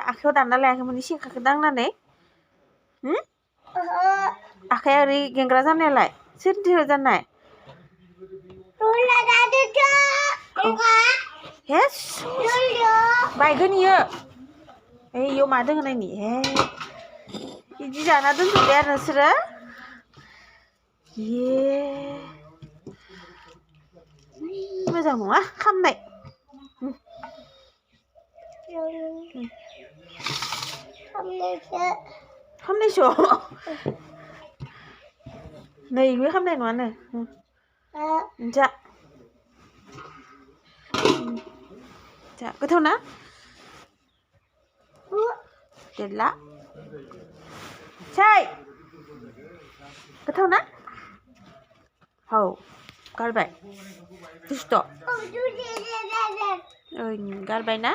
आखायाव दानना लायाखैमोन सेखाखौ दांनानै आखाया ओरै गेंग्रा जानायालाय सोरनिथो जानाय हेस बायगोन इयो इयो मा दोङो नायनि हे बिदि जाना दोनजोब्बाय आरो नोंसोरो ये मोजां नङा खामनाय खामनायसो नै बे खामनाय नङानो जा जा गोथाव ना देरला साय गोथाव ना औ गारबाय दुस्त' गारबाय ना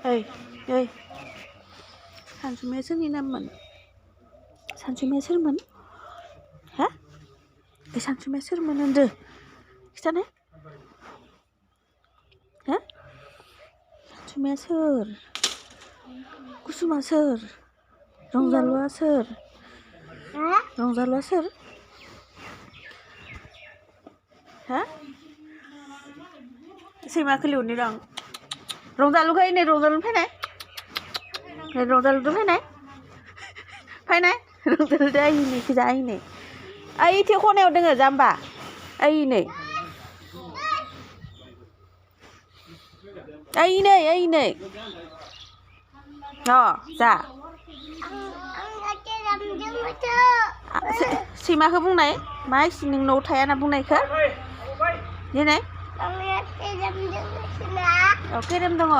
ओइ ओइ सानसुमाया सोरनि नाममोन सानसुमाया सोरमोन हा सानसुमाया सोरमोन होनदो खिथानाय हा सानसुमाया सोर कुसुमा सोर रंजालुआ सोर रंजालुआ सोर हा सैमाखौ लिवनि दं रंजालुखौ नै रंजालु फैनाय रंजालुजों फैनाय रंजालुजों आइनै खिजा आइनै ओइ थे खनायाव दोङो जाम्बा ओइनै ओइनै अ जा सैमाखौ बुंनाय मा इसे नों न'आव थाया होनना बुंनायखौ देनाय केरेम दङ